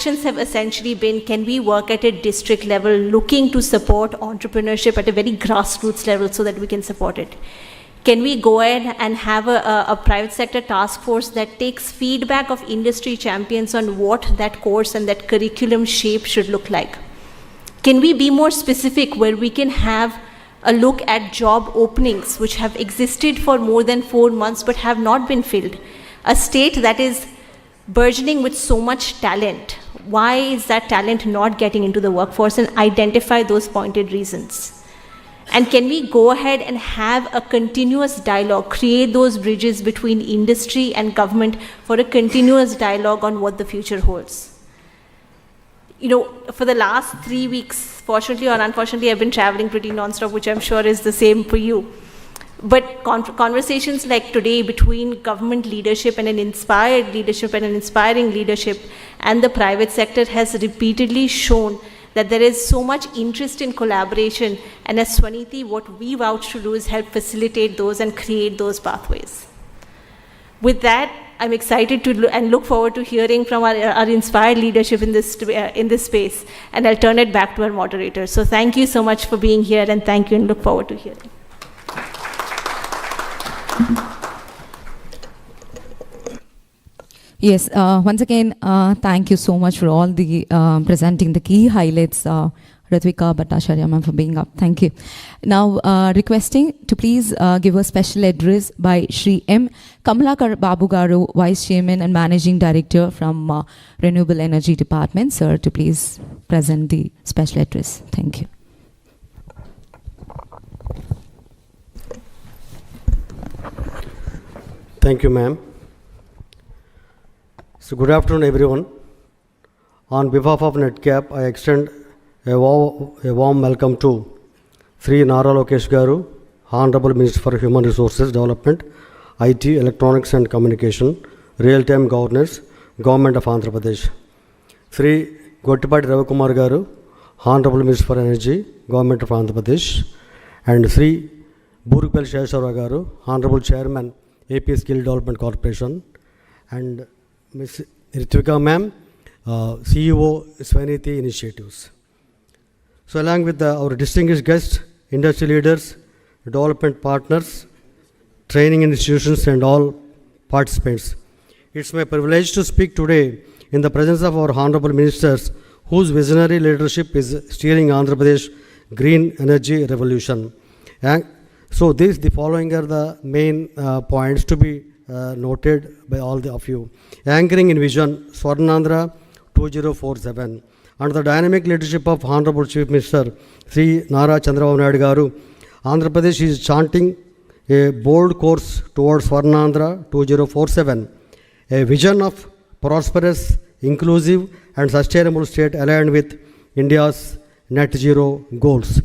have essentially been, can we work at a district level looking to support entrepreneurship at a very grassroots level so that we can support it? Can we go ahead and have a private sector task force that takes feedback of industry champions on what that course and that curriculum shape should look like? Can we be more specific where we can have a look at job openings which have existed for more than 4 months but have not been filled? A state that is burgeoning with so much talent, why is that talent not getting into the workforce, and identify those pointed reasons? And can we go ahead and have a continuous dialogue, create those bridges between industry and government for a continuous dialogue on what the future holds? You know, for the last 3 weeks, fortunately or unfortunately, I've been traveling pretty non-stop, which I'm sure is the same for you. But conversations like today between government leadership and an inspired leadership and an inspiring leadership and the private sector has repeatedly shown that there is so much interest in collaboration, and as Swaniti, what we vouch to do is help facilitate those and create those pathways. With that, I'm excited to and look forward to hearing from our inspired leadership in this space, and I'll turn it back to our moderator. So thank you so much for being here, and thank you, and look forward to hearing. Yes, once again, thank you so much for all the presenting the key highlights, Ritvika Bhattacharya ma'am, for being up. Thank you. Now, requesting to please give a special address by Shri M. Kamalakar Babu Garu, Vice Chairman and Managing Director from Renewable Energy Department, sir, to please present the special address. Thank you. Thank you, ma'am. So good afternoon, everyone. On behalf of NetCap, I extend a warm welcome to Sri Nara Lokesh Garu, Honorable Minister for Human Resources Development, IT, Electronics and Communication, Real-Time Governance, Government of Andhra Pradesh. Sri Gottipati Ravikumar Garu, Honorable Minister for Energy, Government of Andhra Pradesh, and Sri Burupel Sheshwara Garu, Honorable Chairman, AP Skill Development Corporation, and Ms. Ritvika ma'am, CEO Swaniti Initiatives. So along with our distinguished guests, industry leaders, development partners, training institutions and all participants, it's my privilege to speak today in the presence of our honorable ministers whose visionary leadership is steering Andhra Pradesh green energy revolution. And so the following are the main points to be noted by all of you. Anchoring in vision, Swarnandhra 2047. Under the dynamic leadership of Honorable Chief Minister Sri Nara Chandrababu Naidu Garu, Andhra Pradesh is chanting a bold course towards Swarnandhra 2047, a vision of prosperous, inclusive and sustainable state aligned with India's net zero goals.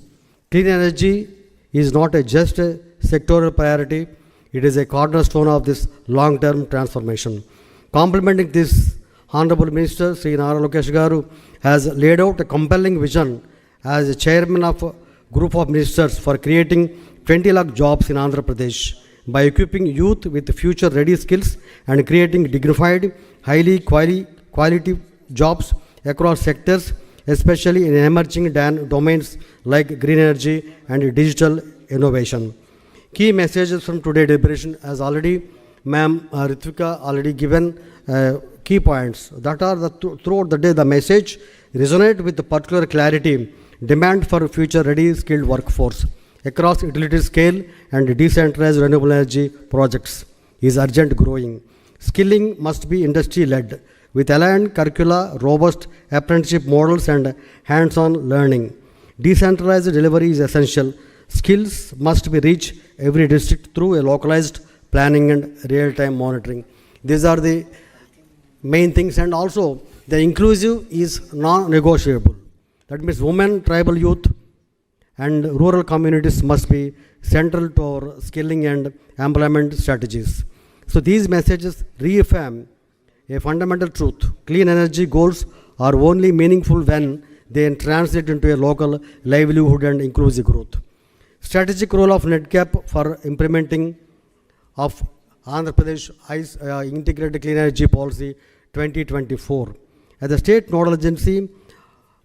Clean energy is not just a sectoral priority, it is a cornerstone of this long-term transformation. Complementing this, Honorable Minister Sri Nara Lokesh Garu has laid out a compelling vision as a chairman of a group of ministers for creating 20 lakh jobs in Andhra Pradesh by equipping youth with future-ready skills and creating dignified, highly quality jobs across sectors, especially in emerging domains like green energy and digital innovation. Key messages from today's deliberation, as already Ma'am Ritvika already given key points that are throughout the day the message resonate with the particular clarity, demand for future ready skilled workforce across utility scale and decentralized renewable energy projects is urgent growing. Skilling must be industry led with aligned curricula, robust apprenticeship models and hands-on learning. Decentralized delivery is essential. Skills must be reached every district through a localized planning and real-time monitoring. These are the main things, and also the inclusive is non-negotiable. That means women, tribal youth and rural communities must be central to our skilling and employment strategies. So these messages reaffirm a fundamental truth. Clean energy goals are only meaningful when they translate into a local livelihood and inclusive growth. Strategic role of NetCap for implementing of Andhra Pradesh Integrated Clean Energy Policy 2024. As the state nodal agency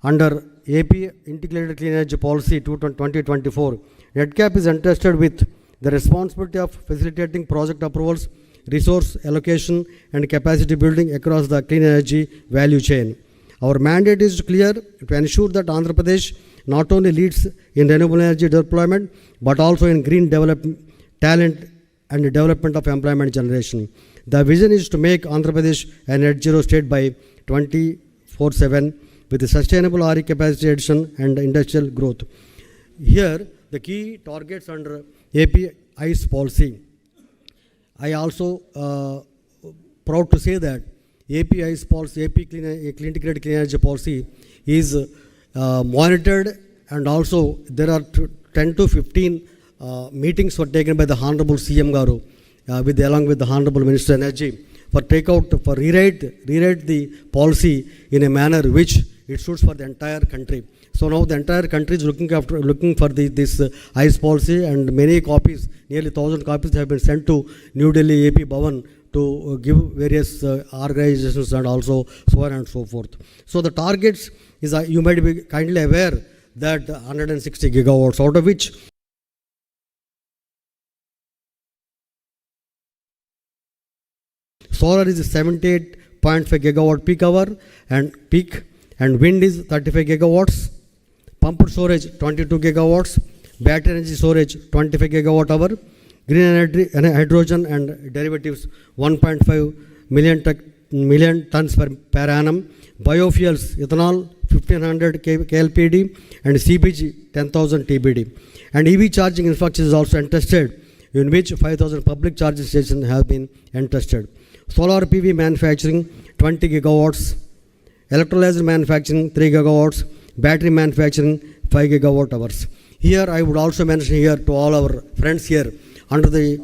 under AP Integrated Clean Energy Policy 2024, NEDCAP is entrusted with the responsibility of facilitating project approvals, resource allocation and capacity building across the clean energy value chain. Our mandate is clear: to ensure that Andhra Pradesh not only leads in renewable energy deployment but also in green development, talent and development of employment generation. The vision is to make Andhra Pradesh a net zero state by 24/7 with sustainable RE capacity addition and industrial growth. Here, the key targets under AP ICE policy. I also proud to say that AP ICE policy, AP Clean Integrated Clean Energy Policy is monitored, and also there are 10 to 15 meetings were taken by the Honorable CM Garu along with the Honorable Minister of Energy for rewrite the policy in a manner which it suits for the entire country. So now the entire country is looking for this ICE policy, and many copies, nearly 1,000 copies have been sent to New Delhi AP Bhavan to give various organizations and also so on and so forth. So the targets is, you might be kindly aware that 160 gigawatts, out of which solar is 78.5 gigawatt peak hour and peak, and wind is 35 gigawatts, pumped storage 22 gigawatts, battery energy storage 25 gigawatt hour, green energy, hydrogen and derivatives 1.5 million tons per annum, biofuels, ethanol 1500 KLPD and CBG 10,000 TBD. And EV charging infrastructure is also entrusted, in which 5,000 public charging stations have been entrusted. Solar PV manufacturing 20 gigawatts, electrolyzer manufacturing 3 gigawatts, battery manufacturing 5 gigawatt hours. Here I would also mention here to all our friends here, under the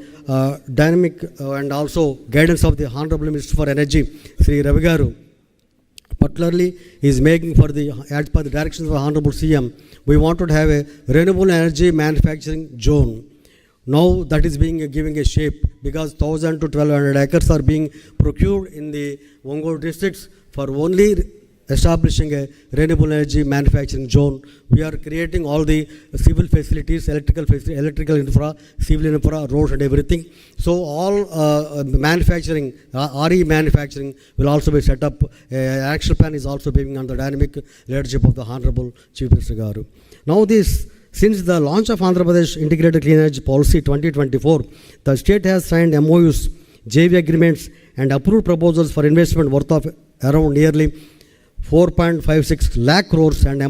dynamic and also guidance of the Honorable Minister for Energy, Sri Ravi Garu, particularly is making as per the directions of the Honorable CM, we wanted to have a renewable energy manufacturing zone. Now that is giving a shape, because 1,000 to 1,200 acres are being procured in the Ongole districts for only establishing a renewable energy manufacturing zone. We are creating all the civil facilities, electrical infra, civil infra, roads and everything. So all manufacturing, RE manufacturing will also be set up. Action plan is also being under dynamic leadership of the Honorable Chief Minister Garu. Now since the launch of Andhra Pradesh Integrated Clean Energy Policy 2024, the state has signed MOUs, JV agreements and approved proposals for investment worth of around nearly 4.56 lakh crores and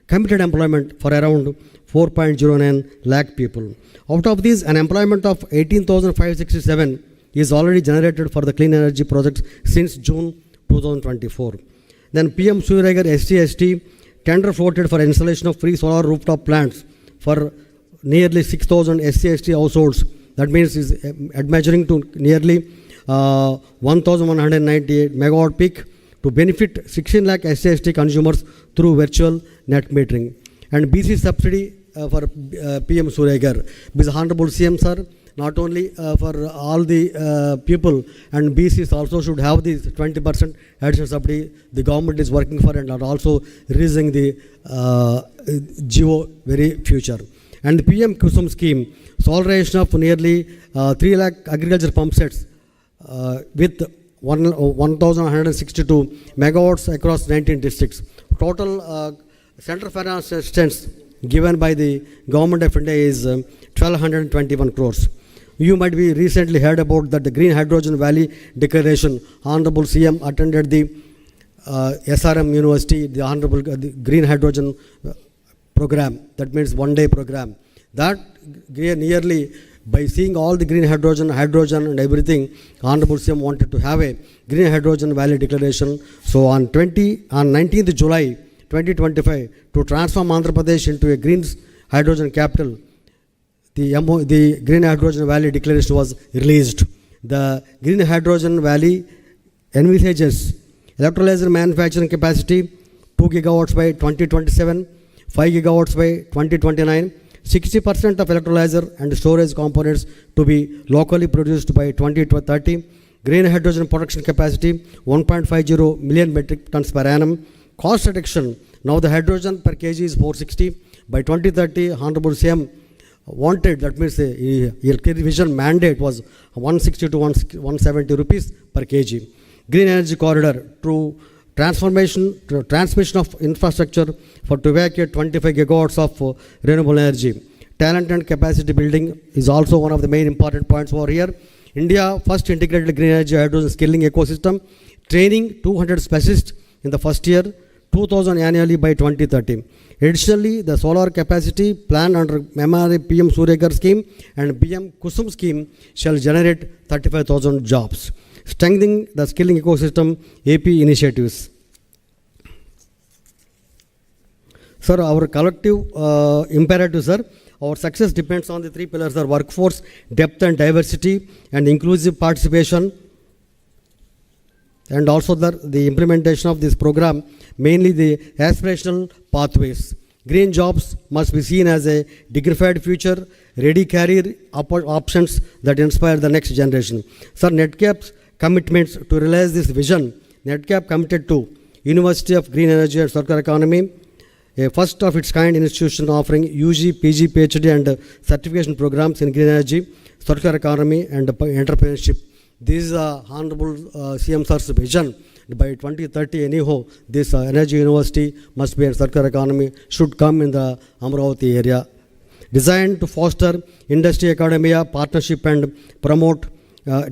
committed employment for around 4.09 lakh people. Out of these, an employment of 18,567 is already generated for the clean energy projects since June 2024. Then PM Suryagar ST tender floated for installation of free solar rooftop plants for nearly 6,000 ST households. That means is measuring to nearly 1,198 megawatt peak to benefit 16 lakh ST consumers through virtual net metering. And BC subsidy for PM Suryagar. Because Honorable CM Sir, not only for all the people, and BCs also should have the 20% additional subsidy the government is working for, and are also releasing the Geo very future. And the PM Kusum scheme, solarization of nearly 3 lakh agriculture pump sets with 1,162 megawatts across 19 districts. Total central finance assistance given by the government of India is 1,221 crores. You might be recently heard about that the Green Hydrogen Valley Declaration. Honorable CM attended the SRM University, the Honorable the Green Hydrogen program. That means one-day program. That nearly by seeing all the green hydrogen and everything, Honorable CM wanted to have a Green Hydrogen Valley Declaration. So on 19th July 2025, to transform Andhra Pradesh into a green hydrogen capital, the Green Hydrogen Valley Declaration was released. The Green Hydrogen Valley envisages electrolyzer manufacturing capacity 2 gigawatts by 2027, 5 gigawatts by 2029, 60% of electrolyzer and storage components to be locally produced by 2030, Green hydrogen production capacity 1.50 million metric tons per annum. Cost reduction, now the hydrogen per kg is 460. By 2030, Honorable CM wanted, that means the vision mandate was 160 to 170 rupees per kg. Green energy corridor through transmission of infrastructure to evacuate 25 gigawatts of renewable energy. Talent and capacity building is also one of the main important points over here. India first integrated green energy hydrogen skilling ecosystem, training 200 specialists in the first year, 2,000 annually by 2030. Additionally, the solar capacity planned under MRA PM Suryagar scheme and PM Kusum scheme shall generate 35,000 jobs. Strengthening the skilling ecosystem, AP initiatives. Sir, our collective imperative, sir, our success depends on the three pillars, sir: workforce, depth and diversity, and inclusive participation. And also the implementation of this program, mainly the aspirational pathways. Green jobs must be seen as a dignified future, ready career options that inspire the next generation. Sir, NETCAP's commitments to realize this vision. NETCAP committed to University of Green Energy and Circular Economy, a first of its kind institution offering UG, PG, PhD and certification programs in green energy, circular economy and entrepreneurship. This is the Honorable CM Sir's vision. By 2030 anyhow, this energy university must be a circular economy, should come in the Amravati area. Designed to foster industry academia partnership and promote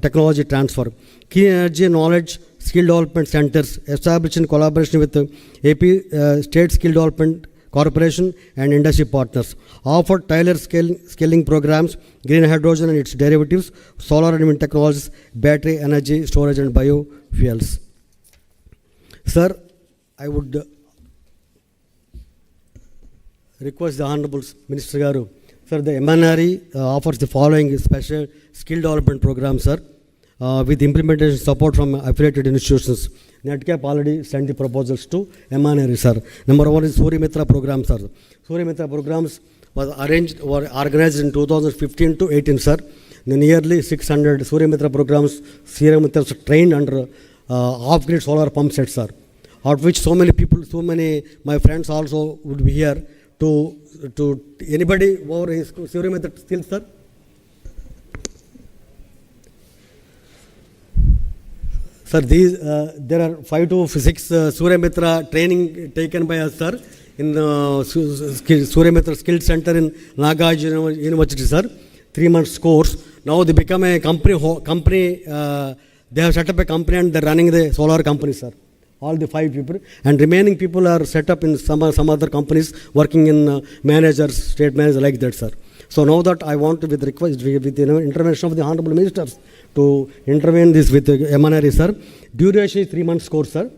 technology transfer. Clean energy knowledge skill development centers established in collaboration with AP State Skill Development Corporation and industry partners. Offer tailored scaling programs, green hydrogen and its derivatives, solar and wind technologies, battery energy storage and biofuels. Sir, I would request the Honorable Minister Garu. Sir, the MNRE offers the following special skill development program, sir, with implementation support from affiliated institutions. NETCAP already sent the proposals to MNRE, sir. Number one is Surya Mitra program, sir. Surya Mitra programs was organized in 2015 to 18, sir. Nearly 600 Surya Mitra programs, Surya Mitras trained under off-grid solar pump sets, sir. Out of which so many people, so many my friends also would be here to anybody over his Surya Mitra skills, sir? Sir, these there are 5 to 6 Surya Mitra training taken by us, sir, in Surya Mitra Skill Center in Nagarjuna University, sir. 3 months course. Now they become a company. They have set up a company and they're running the solar company, sir. All the 5 people, and remaining people are set up in some other companies working in managers, state managers like that, sir. So now that I want to, with request, with the intervention of the Honorable Ministers, to intervene this with MNRE, sir. Duration is 3 months course, sir.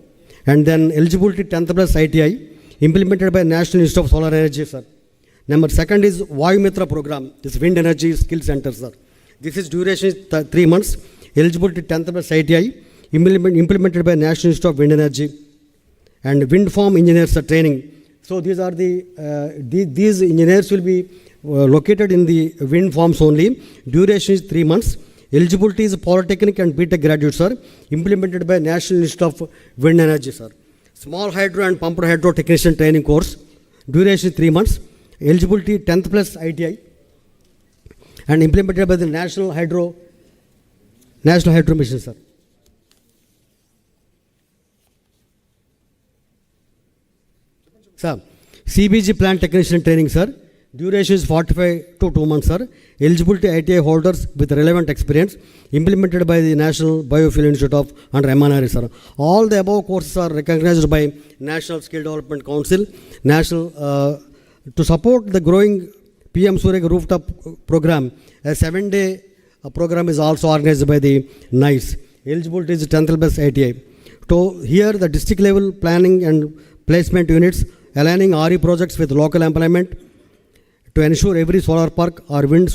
And then eligibility 10th plus ITI, implemented by National Institute of Solar Energy, sir. Number second is Vayu Mitra program, this wind energy skill center, sir. This is duration is 3 months, eligibility 10th plus ITI, implemented by National Institute of Wind Energy, and wind farm engineers are training. So these are these engineers will be located in the wind farms only. Duration is 3 months. Eligibility is Polytechnic and BTech graduates, sir. Implemented by National Institute of Wind Energy, sir. Small hydro and pumped hydro technician training course. Duration is 3 months. Eligibility 10th plus ITI, and implemented by the National Hydro Mission, sir. Sir, CBG plant technician training, sir. Duration is 45 to 2 months, sir. Eligibility ITI holders with relevant experience, implemented by the National Biofuel Institute of under MNRE, sir. All the above courses are recognized by National Skill Development Council. To support the growing PM Surya rooftop program, a 7-day program is also organized by the NICE. Eligibility is 10th plus ITI. So here the district level planning and placement units, aligning RE projects with local employment to ensure every solar park or wind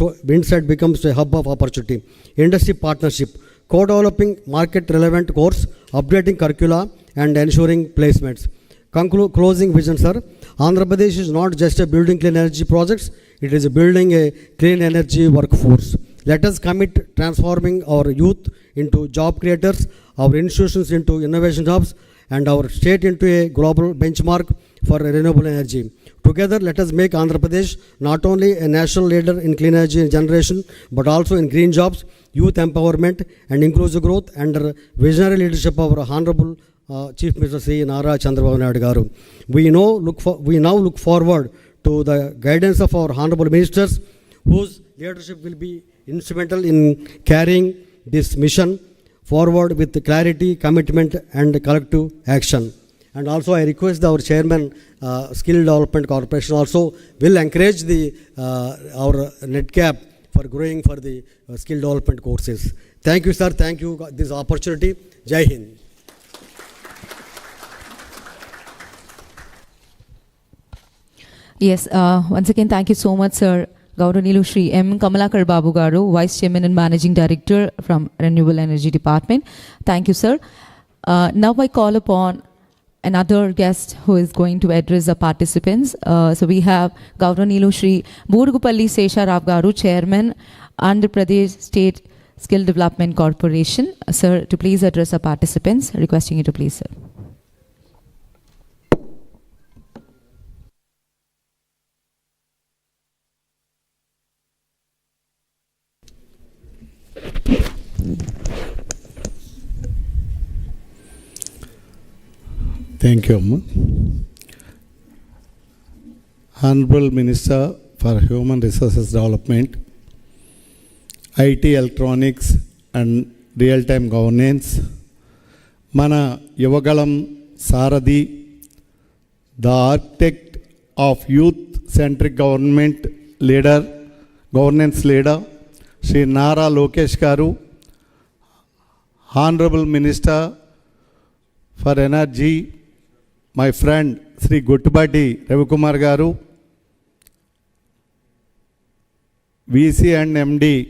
site becomes a hub of opportunity. Industry partnership, co-developing market relevant course, updating curricula and ensuring placements. Closing vision, sir. Andhra Pradesh is not just a building clean energy projects, it is a building a clean energy workforce. Let us commit transforming our youth into job creators, our institutions into innovation hubs, and our state into a global benchmark for renewable energy. Together, let us make Andhra Pradesh not only a national leader in clean energy generation, but also in green jobs, youth empowerment, and inclusive growth under visionary leadership of our Honorable Chief Minister Sri Nara Chandrababu Naidu Garu. We now look forward to the guidance of our Honorable Ministers, whose leadership will be instrumental in carrying this mission forward with clarity, commitment, and collective action. And also I request our Chairman, Skill Development Corporation also will encourage our NetCap for growing for the skill development courses. Thank you, sir. Thank you for this opportunity. Jai Hind. Yes, once again, thank you so much, sir. Gauranilu Shri M. Kamalakar Babu Garu, Vice Chairman and Managing Director from Renewable Energy Department. Thank you, sir. Now I call upon another guest who is going to address the participants. So we have Gauranilu Shri Burgupalli Sesha Rao Garu, Chairman, Andhra Pradesh State Skill Development Corporation. Sir, to please address the participants. Requesting you to please, sir. Thank you, Amma. Honorable Minister for Human Resources Development, IT, Electronics and Real-Time Governance, Mana Yavagalam Saradi, the architect of youth-centric governance leader, Sri Nara Lokesh Garu, Honorable Minister for Energy, my friend Sri Guttubati Ravikumar Garu, VC and MD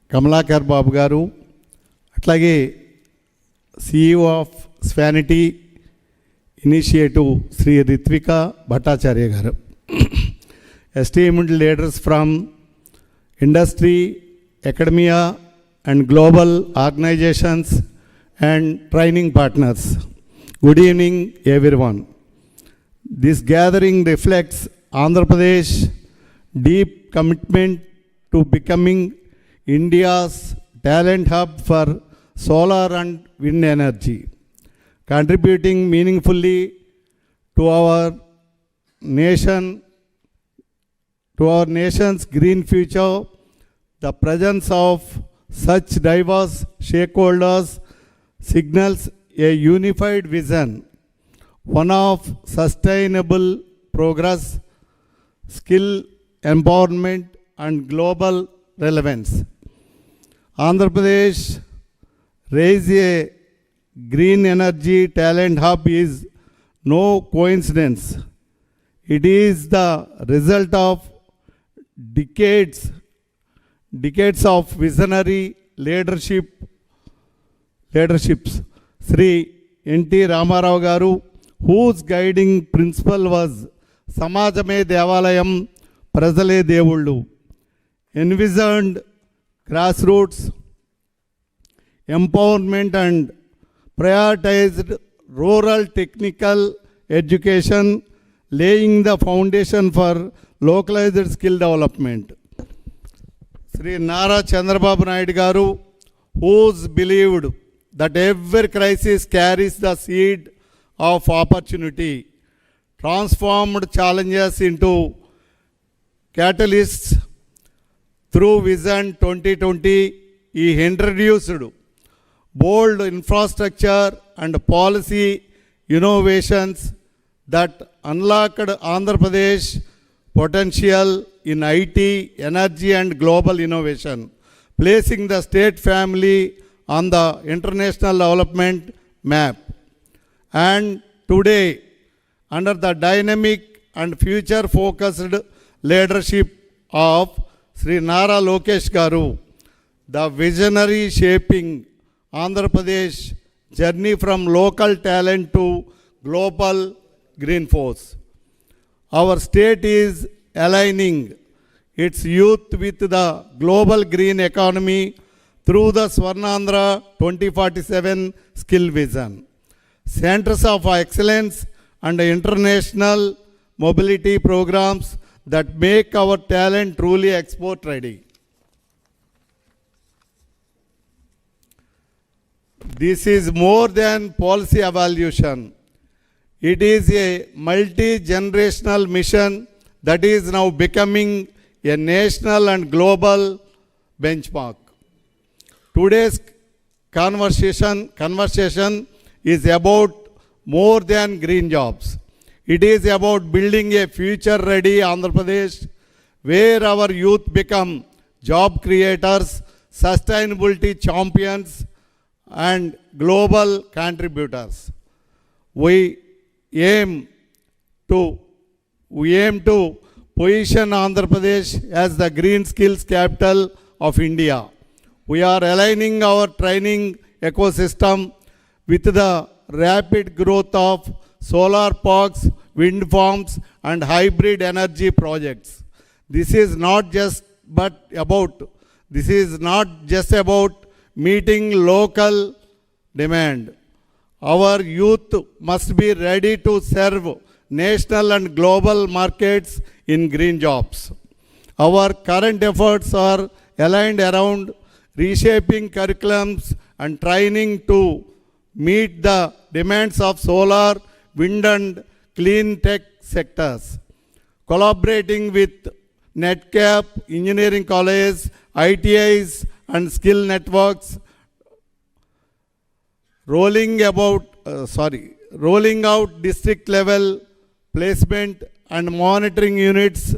Kamalakar Babu Garu, atlage CEO of Svanity Initiative Sri Ritvika Bhattacharya Garu, esteemed leaders from industry, academia and global organizations and training partners. Good evening, everyone. This gathering reflects Andhra Pradesh deep commitment to becoming India's talent hub for solar and wind energy, contributing meaningfully to our nation's green future. The presence of such diverse stakeholders signals a unified vision, one of sustainable progress, skill empowerment and global relevance. Andhra Pradesh raise a green energy talent hub is no coincidence. It is the result of decades of visionary leaderships. Sri N.T. Ramarao Garu, whose guiding principle was Samajame Devalayam Prajale Devullu, envisioned grassroots empowerment and prioritized rural technical education, laying the foundation for localized skill development. Sri Nara Chandrababu Naidu Garu, who's believed that every crisis carries the seed of opportunity, transformed challenges into catalysts. Through Vision 2020, he introduced bold infrastructure and policy innovations that unlocked Andhra Pradesh potential in IT, energy and global innovation, placing the state family on the international development map. And today, under the dynamic and future-focused leadership of Sri Nara Lokesh Garu, the visionary shaping Andhra Pradesh journey from local talent to global green force. our state is aligning its youth with the global green economy through the Swarnandhra 2047 skill vision, centers of excellence and international mobility programs that make our talent truly export ready. This is more than policy evaluation. It is a multi-generational mission that is now becoming a national and global benchmark. Today's conversation is about more than green jobs. It is about building a future-ready Andhra Pradesh where our youth become job creators, sustainability champions, and global contributors. We aim to position Andhra Pradesh as the green skills capital of India. We are aligning our training ecosystem with the rapid growth of solar parks, wind farms, and hybrid energy projects. This is not just about meeting local demand. Our youth must be ready to serve national and global markets in green jobs. Our current efforts are aligned around reshaping curriculums and training to meet the demands of solar, wind and clean tech sectors. Collaborating with NetCap, engineering colleges, ITIs and skill networks, rolling out district level placement and monitoring units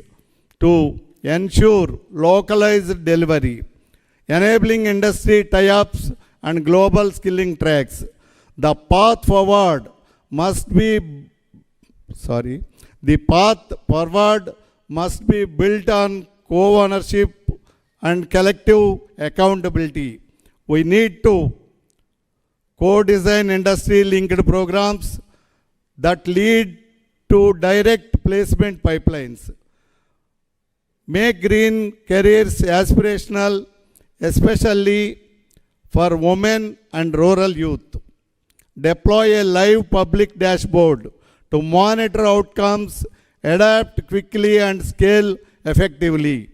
to ensure localized delivery, enabling industry tie-ups and global skilling tracks. The path forward must be built on co-ownership and collective accountability. We need to co-design industry-linked programs that lead to direct placement pipelines. Make green careers aspirational, especially for women and rural youth. Deploy a live public dashboard to monitor outcomes, adapt quickly and scale effectively.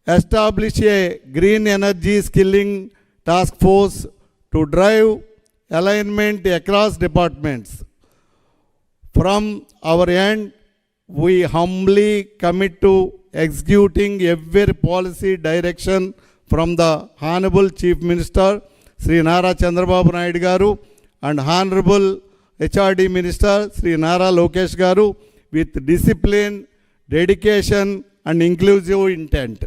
Establish a green energy skilling task force to drive alignment across departments. From our end, we humbly commit to executing every policy direction from the Honorable Chief Minister, Sri Nara Chandrababu Naidu Garu, and Honorable HRD Minister, Sri Nara Lokesh Garu, with discipline, dedication, and inclusive intent.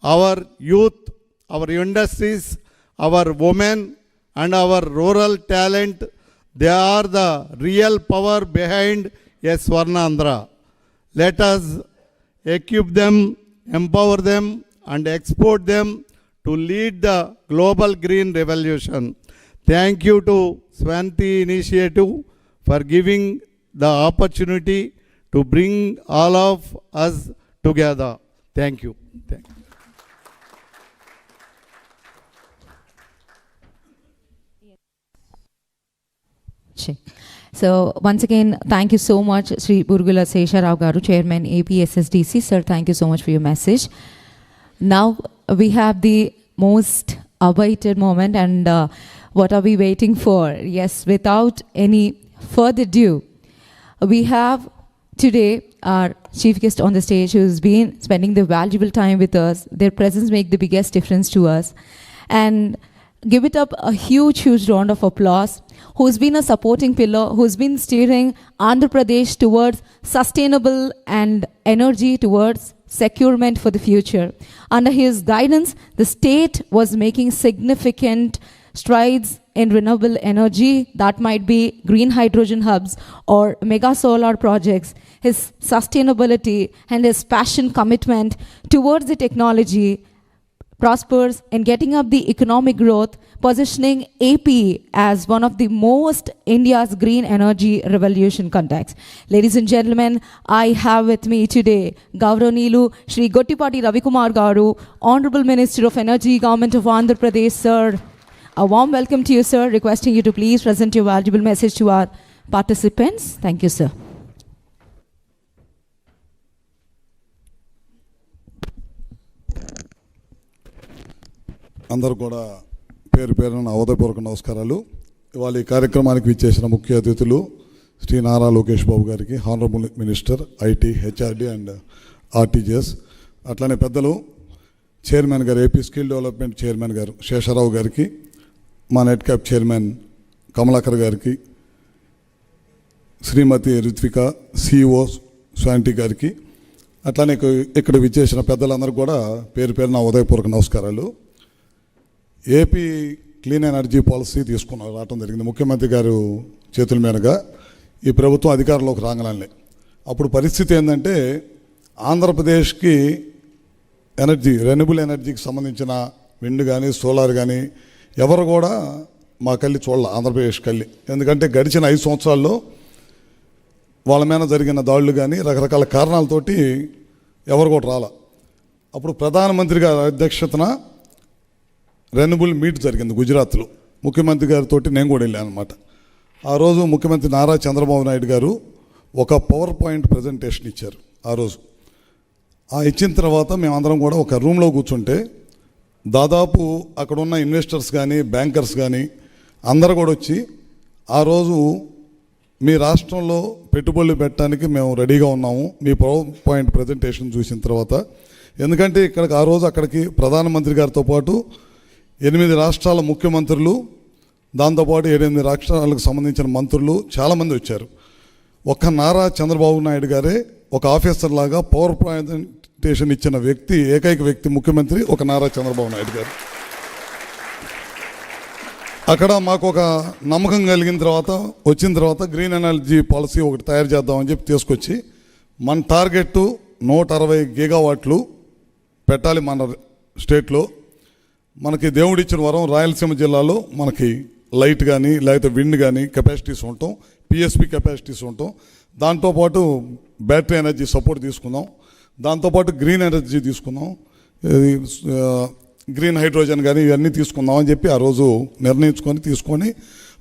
Our youth, our industries, our women, and our rural talent, they are the real power behind a Swarnandhra. Let us equip them, empower them, and export them to lead the global green revolution. Thank you to Swanti Initiative for giving the opportunity to bring all of us together. Thank you. Thank you. So once again, thank you so much, Sri Burgula Sesharao Garu, Chairman APSSDC. Sir, thank you so much for your message. Now we have the most awaited moment, and what are we waiting for? Yes, without any further ado, we have today our chief guest on the stage who's been spending the valuable time with us. Their presence makes the biggest difference to us. And give it up a huge round of applause, who's been a supporting pillar, who's been steering Andhra Pradesh towards sustainable and energy towards securement for the future. Under his guidance, the state was making significant strides in renewable energy, that might be green hydrogen hubs or mega solar projects. His sustainability and his passion commitment towards the technology prospers in getting up the economic growth, positioning AP as one of the most India's green energy revolution contacts. Ladies and gentlemen, I have with me today Gavranilu Shri Gottipati Ravikumar Garu, Honorable Minister of Energy, Government of Andhra Pradesh, sir. A warm welcome to you, sir. Requesting you to please present your valuable message to our participants. Thank you, sir. అందరూ కూడా పేరు పేరున అవధపూర్వక నమస్కారాలు. ఇవాళ ఈ కార్యక్రమానికి విచ్చేసిన ముఖ్య అతిథులు శ్రీ నారా లోకేష్ బాబు గారికి, honourable minister IT, HRD and RTGS, అట్లనే పెద్దలు చైర్మన్ గారు, ఏపీ స్కిల్ డెవలప్మెంట్ చైర్మన్ గారు శేషారావు గారికి, మా నెట్ క్యాప్ చైర్మన్ కమలాకర్ గారికి, శ్రీమతి రిత్విక, సిఇఓ శాంతి గారికి, అట్లానే ఇక్కడ విచ్చేసిన పెద్దలందరూ కూడా పేరు పేరున ఉదయపూర్వక నమస్కారాలు. ఏపీ క్లీన్ ఎనర్జీ పాలసీ రావడం జరిగింది ముఖ్యమంత్రి గారు చేతుల మీదుగా. ఈ ప్రభుత్వం అధికారంలోకి రాగలనే అప్పుడు పరిస్థితి ఏంటంటే, ఆంధ్రప్రదేశ్కి ఎనర్జీ, రెన్యూబుల్ ఎనర్జీకి సంబంధించిన విండ్ కానీ సోలార్ కానీ ఎవరు కూడా మా కళ్ళి చూడాల, ఆంధ్రప్రదేశ్ కళ్ళి. ఎందుకంటే గడిచిన 5 సంవత్సరాల్లో వాళ్ళ మీద జరిగిన దాడులు కానీ రకరకాల కారణాలతోటి ఎవరు కూడా రాల. అప్పుడు ప్రధానమంత్రి గారి అధ్యక్షతన రెన్యూబుల్ మీట్ జరిగింది గుజరాత్లో. ముఖ్యమంత్రి గారితో నేను కూడా వెళ్ళాను అనమాట. ఆ రోజు ముఖ్యమంత్రి నారా చంద్రబాబు నాయుడు గారు ఒక పవర్ పాయింట్ ప్రజెంటేషన్ ఇచ్చారు. ఆ రోజు ఇచ్చిన తర్వాత మేమందరం కూడా ఒక రూమ్లో కూర్చుంటే దాదాపు అక్కడ ఉన్న ఇన్వెస్టర్స్ కానీ బ్యాంకర్స్ కానీ అందరూ కూడా వచ్చి ఆ రోజు మీ రాష్ట్రంలో పెట్టుబడులు పెట్టడానికి మేము రెడీగా ఉన్నాము మీ పవర్ పాయింట్ ప్రజెంటేషన్ చూసిన తర్వాత. ఎందుకంటే ఇక్కడికి ఆ రోజు అక్కడికి ప్రధానమంత్రి గారితో పాటు 8 రాష్ట్రాల ముఖ్యమంత్రులు, దాంతోపాటు 7-8 రాష్ట్రాలకు సంబంధించిన మంత్రులు చాలామంది వచ్చారు. ఒక్క నారా చంద్రబాబు నాయుడు గారే ఒక ఆఫీసర్ లాగా పవర్ ప్రజెంటేషన్ ఇచ్చిన వ్యక్తి, ఏకైక వ్యక్తి ముఖ్యమంత్రి ఒక నారా చంద్రబాబు నాయుడు గారు. అక్కడ మాకు ఒక నమ్మకం కలిగిన తర్వాత, వచ్చిన తర్వాత గ్రీన్ ఎనర్జీ పాలసీ ఒకటి తయారు చేద్దామని చెప్పి తీసుకొచ్చి మన టార్గెట్ 160 గీగావాట్లు పెట్టాలి మన స్టేట్లో. మనకి దేవుడిచ్చిన వరం రాయలసీమ జిల్లాలో మనకి లైట్ కానీ లేకపోతే విండ్ కానీ కెపాసిటీస్ ఉంటాం, పిఎస్పి కెపాసిటీస్ ఉంటాం. దాంతోపాటు బ్యాటరీ ఎనర్జీ సపోర్ట్ తీసుకుందాం, దాంతోపాటు గ్రీన్ ఎనర్జీ తీసుకుందాం, గ్రీన్ హైడ్రోజన్ కానీ ఇవన్నీ తీసుకుందాం అని చెప్పి ఆ రోజు తీసుకొని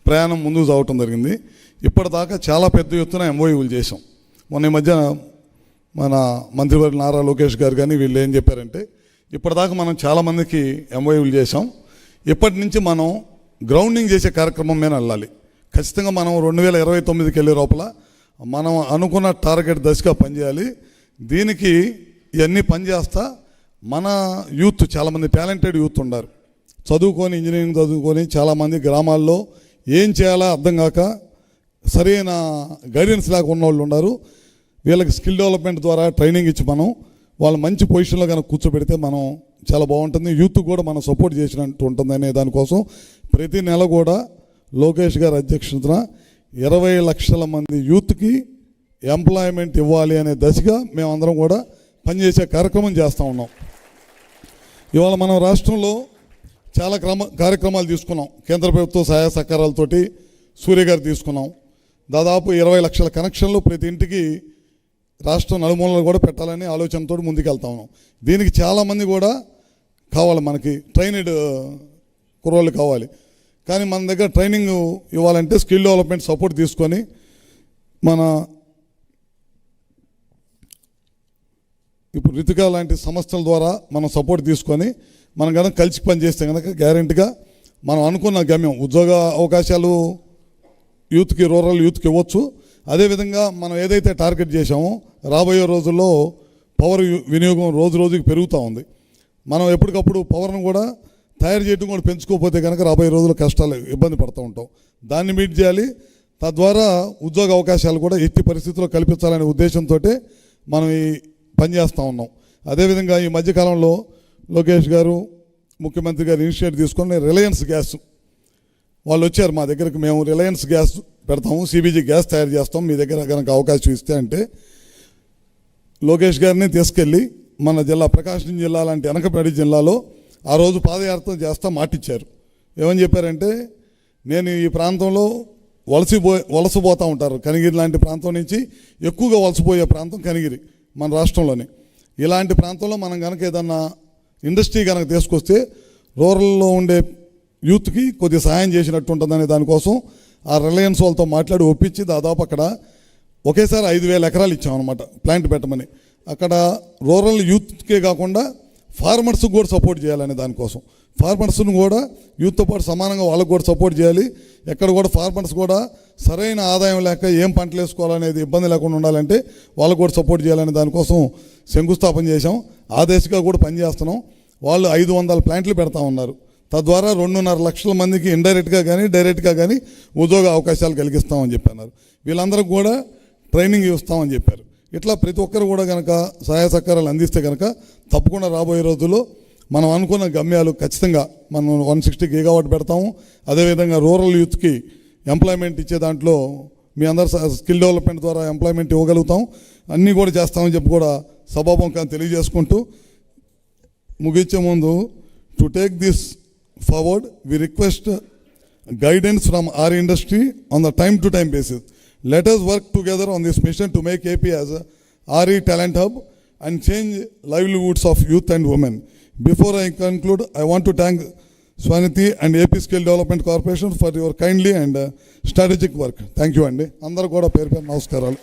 ప్రయాణం ముందుకు సాగటం జరిగింది. ఇప్పటిదాకా చాలా పెద్ద ఎత్తున ఎంఓయూలు చేసాం. మొన్న ఈ మధ్య మన మంత్రివర్యులు నారా లోకేష్ గారు కానీ వీళ్ళు ఏం చెప్పారంటే, ఇప్పటిదాకా మనం చాలామందికి ఎంఓయూలు చేసాం, ఇప్పటి నుంచి మనం గ్రౌండింగ్ చేసే కార్యక్రమం మీద వెళ్ళాలి. ఖచ్చితంగా మనం 2029కి వెళ్ళే లోపల మనం అనుకున్న టార్గెట్ దశగా పనిచేయాలి. దీనికి ఇవన్నీ పనిచేస్తా మన యూత్, చాలామంది టాలెంటెడ్ యూత్ ఉన్నారు, చదువుకొని ఇంజనీరింగ్ చదువుకొని చాలామంది గ్రామాల్లో ఏం చేయాలో అర్థం కాక సరైన గైడెన్స్ లేక ఉన్న వాళ్ళు ఉన్నారు. వీళ్ళకి స్కిల్ డెవలప్మెంట్ ద్వారా ట్రైనింగ్ ఇచ్చి మనం వాళ్ళు మంచి పొజిషన్లో కనుక కూర్చోబెడితే మనం చాలా బాగుంటుంది, యూత్ కూడా మనం సపోర్ట్ చేసినట్టు ఉంటుంది అనే దానికోసం ప్రతి నెల కూడా లోకేష్ గారి అధ్యక్షతన 20 లక్షల మంది యూత్కి ఎంప్లాయ్మెంట్ ఇవ్వాలి అనే దశగా మేమందరం కూడా పనిచేసే కార్యక్రమం చేస్తూ ఉన్నాం. ఇవాళ మనం రాష్ట్రంలో చాలా కార్యక్రమాలు తీసుకున్నాం. కేంద్ర ప్రభుత్వ సహాయ సహకారాలతోటి సూర్య గారు తీసుకున్నాం. దాదాపు 20 లక్షల కనెక్షన్లు ప్రతి ఇంటికి రాష్ట్రం నలుమూలలు కూడా పెట్టాలని ఆలోచనతో ముందుకెళ్తా ఉన్నాం. దీనికి చాలామంది కూడా కావాలి, మనకి ట్రైనడ్ కుర్రోళ్ళు కావాలి. కానీ మన దగ్గర ట్రైనింగ్ ఇవ్వాలంటే స్కిల్ డెవలప్మెంట్ సపోర్ట్ తీసుకొని మన ఇప్పుడు రితికా లాంటి సంస్థల ద్వారా మనం సపోర్ట్ తీసుకొని మనం కనుక కలిసి పనిచేస్తే కనుక గ్యారెంటీగా మనం అనుకున్న గమ్యం ఉద్యోగ అవకాశాలు యూత్కి, రూరల్ యూత్కి ఇవ్వచ్చు. అదేవిధంగా మనం ఏదైతే టార్గెట్ చేశామో రాబోయే రోజుల్లో పవర్ వినియోగం రోజు రోజుకి పెరుగుతూ ఉంది. మనం ఎప్పటికప్పుడు పవర్ను కూడా తయారు చేయడం కూడా పెంచుకోకపోతే కనుక రాబోయే రోజుల్లో కష్టాలు, ఇబ్బంది పడుతూ ఉంటాం. దాన్ని మీట్ చేయాలి. తద్వారా ఉద్యోగ అవకాశాలు కూడా ఎట్టి పరిస్థితుల్లో కల్పించాలనే ఉద్దేశంతో మనం ఈ పని చేస్తూ ఉన్నాం. అదేవిధంగా ఈ మధ్యకాలంలో లోకేష్ గారు, ముఖ్యమంత్రి గారు ఇనిషియేటివ్ తీసుకొని రిలయన్స్ గ్యాస్ వాళ్ళు వచ్చారు మా దగ్గరికి. మేము రిలయన్స్ గ్యాస్ పెడతాము, సిబిజీ గ్యాస్ తయారు చేస్తాం, మీ దగ్గర కనుక అవకాశం ఇస్తే అంటే లోకేష్ గారిని తీసుకెళ్ళి మన జిల్లా ప్రకాశం జిల్లా లాంటి వెనకబడి జిల్లాలో ఆ రోజు పాదయాత్ర చేస్తా మాటిచ్చారు. ఏమని చెప్పారంటే, నేను ఈ ప్రాంతంలో వలసపోతూ ఉంటారు. కనిగిరి లాంటి ప్రాంతం నుంచి ఎక్కువగా వలసపోయే ప్రాంతం కనిగిరి మన రాష్ట్రంలోనే. ఇలాంటి ప్రాంతంలో మనం కనుక ఏదన్నా ఇండస్ట్రీ కనుక తీసుకొస్తే రూరల్లో ఉండే యూత్కి కొద్దిగా సహాయం చేసినట్టు ఉంటుందనే దానికోసం ఆ రిలయన్స్ వాళ్ళతో మాట్లాడి ఒప్పించి దాదాపు అక్కడ ఒకేసారి 5,000 ఎకరాలు ఇచ్చామన్నమాట ప్లాంట్ పెట్టమని. అక్కడ రూరల్ యూత్కే కాకుండా ఫార్మర్స్కి కూడా సపోర్ట్ చేయాలనే దానికోసం, ఫార్మర్స్ను కూడా యూత్తో పాటు సమానంగా వాళ్ళకు కూడా సపోర్ట్ చేయాలి. ఎక్కడ కూడా ఫార్మర్స్ కూడా సరైన ఆదాయం లేక ఏం పంటలు వేసుకోవాలనేది ఇబ్బంది లేకుండా ఉండాలంటే వాళ్ళకు కూడా సపోర్ట్ చేయాలనే దానికోసం శంకుస్థాపన చేశాం. ఆ దిశగా కూడా పనిచేస్తున్నాం. వాళ్ళు 500 ప్లాంట్లు పెడతా ఉన్నారు. తద్వారా 2.5 లక్షల మందికి ఇండైరెక్ట్గా కానీ డైరెక్ట్గా కానీ ఉద్యోగ అవకాశాలు కలిగిస్తామని చెప్పన్నారు. వీళ్ళందరికీ కూడా ట్రైనింగ్ ఇస్తామని చెప్పారు. ఇట్లా ప్రతి ఒక్కరు కూడా కనుక సహాయ సహకారాలు అందిస్తే కనుక తప్పకుండా రాబోయే రోజుల్లో మనం అనుకున్న గమ్యాలు ఖచ్చితంగా మనం 160 గిగావాట్ పెడతాము. అదేవిధంగా రూరల్ యూత్కి ఎంప్లాయ్మెంట్ ఇచ్చే దాంట్లో మీ అందరు స్కిల్ డెవలప్మెంట్ ద్వారా ఎంప్లాయ్మెంట్ ఇవ్వగలుగుతాం. అన్నీ కూడా చేస్తామని చెప్పి కూడా సభాముఖంగా తెలియజేసుకుంటూ ముగించే ముందు, to take this forward, we request guidance from our industry on the time-to-time basis. Let us work together on this mission to make AP as a RE talent hub and change livelihoods of youth and women. Before I conclude, I want to thank Swaniti and AP Skill Development Corporation for your kindly and strategic work. Thank you, Andy. Andaru kuda peru peru namaskaralu.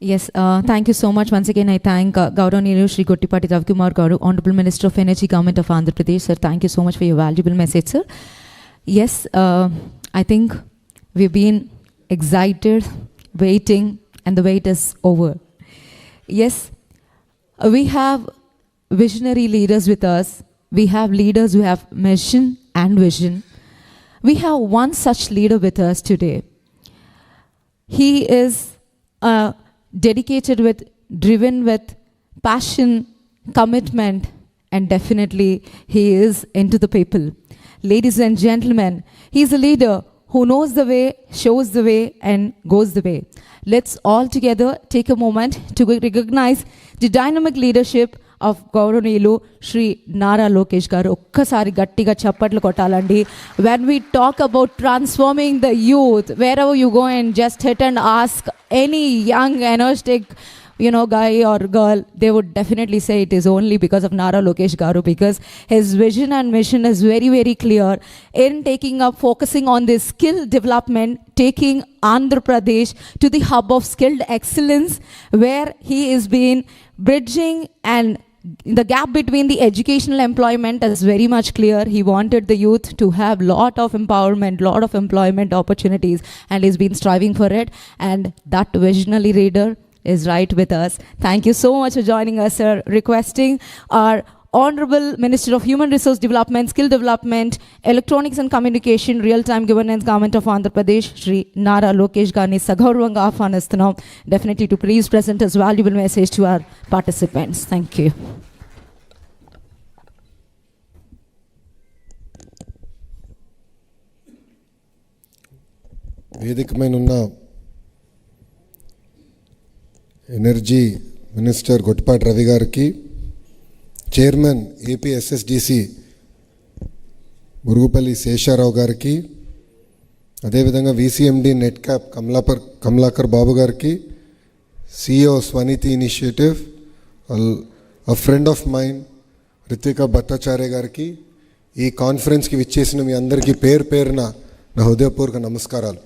Yes, thank you so much. Once again, I thank Gauranilu Shri Gottipati Ravikumar Garu, Honorable Minister of Energy, Government of Andhra Pradesh. Sir, thank you so much for your valuable message, sir. Yes, I think we've been excited, waiting, and the wait is over. Yes, we have visionary leaders with us. We have leaders who have mission and vision. We have one such leader with us today. He is dedicated with, driven with passion, commitment, and definitely he is into the people. Ladies and gentlemen, he is a leader who knows the way, shows the way, and goes the way. Let's all together take a moment to recognize the dynamic leadership of Gauranilu Shri Nara Lokesh Garu. Okkasari gattiga chappatlu kottalandi. When we talk about transforming the youth, wherever you go and just hit and ask any young energetic guy or girl, they would definitely say it is only because of Nara Lokesh Garu, because his vision and mission is very, very clear in taking up, focusing on this skill development, taking Andhra Pradesh to the hub of skilled excellence, where he is been bridging, and the gap between the educational employment is very much clear. He wanted the youth to have lot of empowerment, lot of employment opportunities, and he's been striving for it. And that visionary leader is right with us. Thank you so much for joining us, sir. Requesting our Honorable Minister of Human Resource Development, Skill Development, Electronics and Communication, Real-Time Governance, Government of Andhra Pradesh, Shri Nara Lokesh Garni Sagauravanga Ahvanistunam, definitely to please present his valuable message to our participants. Thank you. వేదికమైనున్న energy minister Gottipati Ravi గారికి, chairman AP SSDC Murugupalli Sesharao గారికి, అదేవిధంగా VCMD net cap Kamalakar Babu గారికి, CEO Swaniti initiative, a friend of mine Ritvika Bhattacharya గారికి, ఈ కాన్ఫరెన్స్కి విచ్చేసిన మీ అందరికీ పేరు పేరున నా హృదయపూర్వక నమస్కారాలు.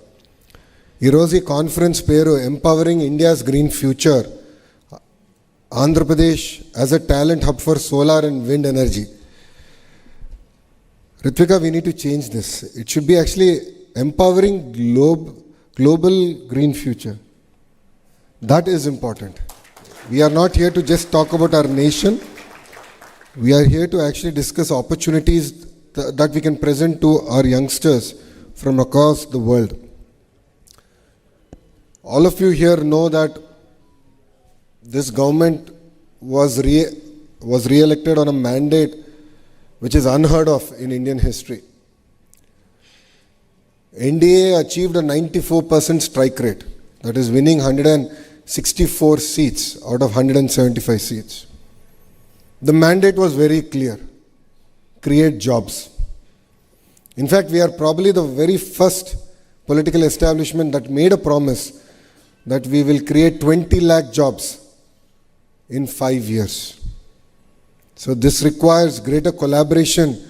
ఈరోజు ఈ కాన్ఫరెన్స్ పేరు empowering India's green future, Andhra Pradesh as a talent hub for solar and wind energy. Ritvika, we need to change this. It should be actually empowering global green future. That is important. We are not here to just talk about our nation. We are here to actually discuss opportunities that we can present to our youngsters from across the world. All of you here know that this government was re-elected on a mandate which is unheard of in Indian history. NDA achieved a 94% strike rate, that is winning 180 64 seats out of 175 seats. The mandate was very clear: create jobs. In fact, we are probably the very first political establishment that made a promise that we will create 20 lakh jobs in 5 years. So this requires greater collaboration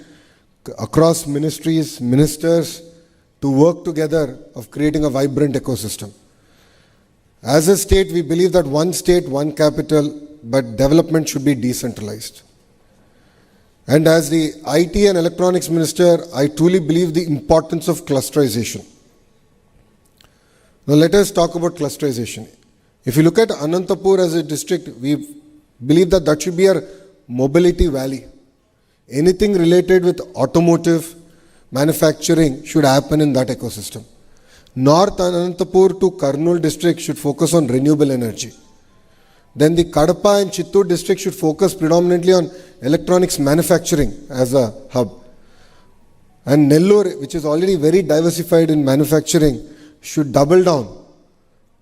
across ministries, ministers, to work together of creating a vibrant ecosystem. As a state, we believe that one state, one capital, but development should be decentralized. And as the IT and Electronics Minister, I truly believe the importance of clusterization. Now let us talk about clusterization. If you look at Anantapur as a district, we believe that that should be our mobility valley. Anything related with automotive, manufacturing should happen in that ecosystem. North Anantapur to Kurnool district should focus on renewable energy. Then the Kadapa and Chittoor district should focus predominantly on electronics manufacturing as a hub. And Nellore, which is already very diversified in manufacturing, should double down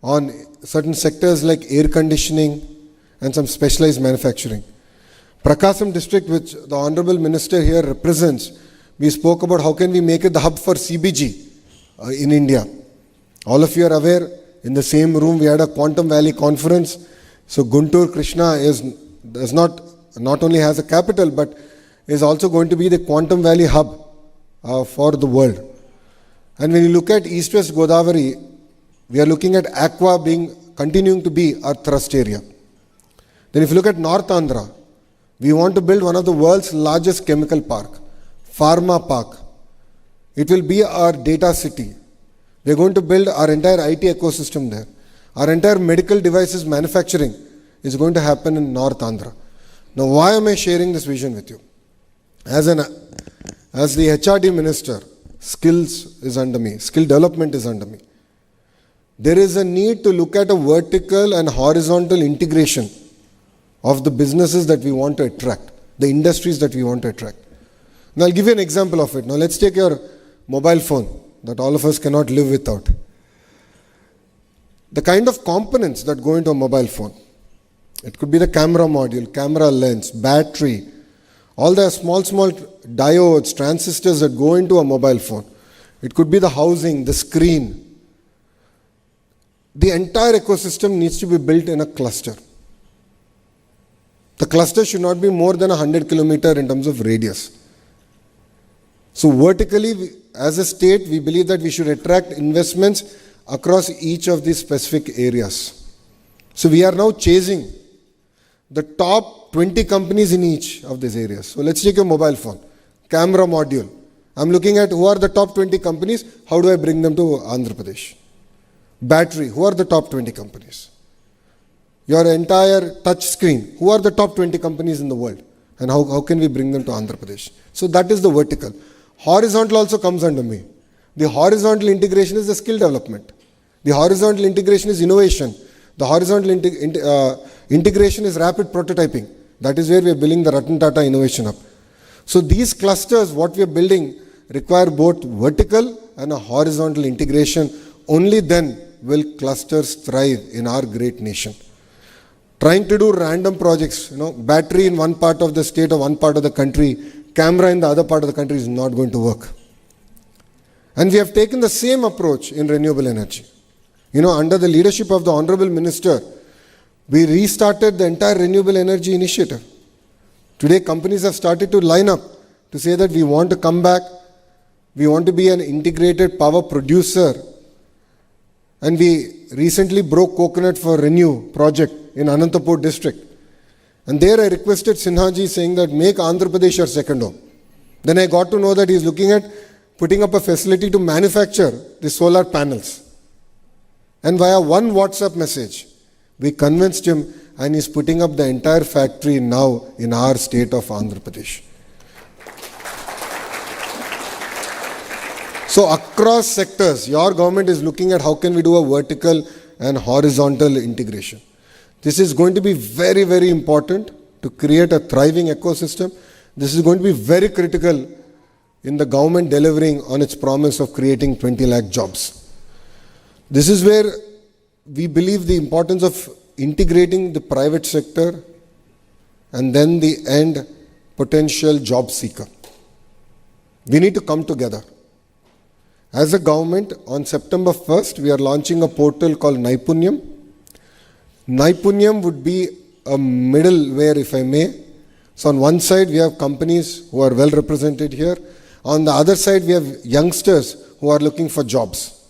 on certain sectors like air conditioning and some specialized manufacturing. Prakasam district, which the Honorable Minister here represents, we spoke about how can we make it the hub for CBG in India. All of you are aware, in the same room we had a Quantum Valley conference. So Guntur Krishna does not only has a capital, but is also going to be the Quantum Valley hub for the world. And when you look at East-West Godavari, we are looking at Aqua continuing to be our thrust area. Then if you look at North Andhra, we want to build one of the world's largest chemical park, Pharma Park. It will be our data city. We are going to build our entire IT ecosystem there. Our entire medical devices manufacturing is going to happen in North Andhra. Now, why am I sharing this vision with you? As the HRD Minister, skills is under me, skill development is under me. There is a need to look at a vertical and horizontal integration of the businesses that we want to attract, the industries that we want to attract. Now, I'll give you an example of it. Now, let's take your mobile phone that all of us cannot live without. The kind of components that go into a mobile phone. It could be the camera module, camera lens, battery, all the small diodes, transistors that go into a mobile phone. It could be the housing, the screen. The entire ecosystem needs to be built in a cluster. The cluster should not be more than 100 kilometers in terms of radius. So vertically, as a state, we believe that we should attract investments across each of these specific areas. So we are now chasing the top 20 companies in each of these areas. So let's take your mobile phone, camera module. I'm looking at who are the top 20 companies, how do I bring them to Andhra Pradesh? Battery, who are the top 20 companies? Your entire touch screen, who are the top 20 companies in the world? And how can we bring them to Andhra Pradesh? So that is the vertical. Horizontal also comes under me. The horizontal integration is the skill development. The horizontal integration is innovation. The horizontal integration is rapid prototyping. That is where we are building the Ratan Tata Innovation Hub. So these clusters, what we are building, require both vertical and a horizontal integration. Only then will clusters thrive in our great nation. Trying to do random projects, battery in one part of the state or one part of the country, camera in the other part of the country is not going to work. And we have taken the same approach in renewable energy. Under the leadership of the Honorable Minister, we restarted the entire renewable energy initiative. Today, companies have started to line up to say that we want to come back, we want to be an integrated power producer. And we recently broke coconut for Renew project in Anantapur district. And there I requested Sinhaji saying that make Andhra Pradesh your second home. Then I got to know that he is looking at putting up a facility to manufacture the solar panels. And via one WhatsApp message, we convinced him, and he's putting up the entire factory now in our state of Andhra Pradesh. So across sectors, your government is looking at how can we do a vertical and horizontal integration. This is going to be very, very important to create a thriving ecosystem. This is going to be very critical in the government delivering on its promise of creating 20 lakh jobs. This is where we believe the importance of integrating the private sector and then the end potential job seeker. We need to come together. As a government, on September 1st, we are launching a portal called Naipunyam. Naipunyam would be a middleware, if I may. So on one side, we have companies who are well represented here. On the other side, we have youngsters who are looking for jobs.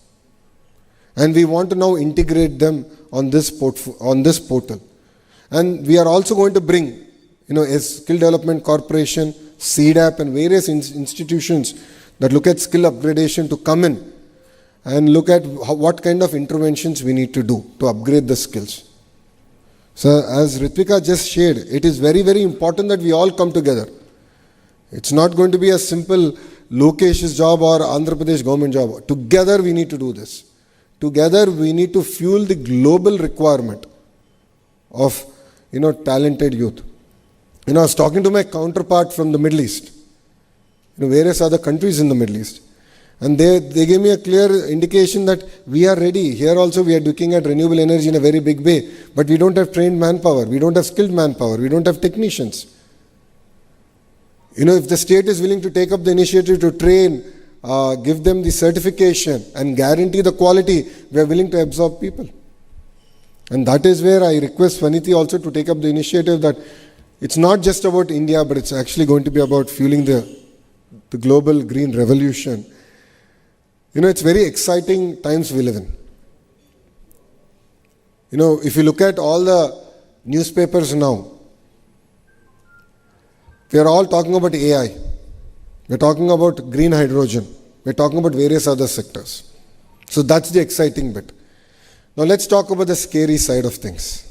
And we want to now integrate them on this portal. And we are also going to bring, a Skill Development Corporation, CDAP and various institutions that look at skill upgradation to come in and look at what kind of interventions we need to do to upgrade the skills. So as Ritvika just shared, it is very, very important that we all come together. It's not going to be a simple Lokesh's job or Andhra Pradesh government job. Together we need to do this. Together we need to fuel the global requirement of, talented youth. I was talking to my counterpart from the Middle East, various other countries in the Middle East. And they gave me a clear indication that we are ready. Here also we are looking at renewable energy in a very big way. But we don't have trained manpower. We don't have skilled manpower. We don't have technicians. If the state is willing to take up the initiative to train, give them the certification and guarantee the quality, we are willing to absorb people. And that is where I request Swaniti also to take up the initiative that it's not just about India, but it's actually going to be about fueling the global green revolution. It's very exciting times we live in. If you look at all the newspapers now, we are all talking about AI. We're talking about green hydrogen. We're talking about various other sectors. So that's the exciting bit. Now let's talk about the scary side of things.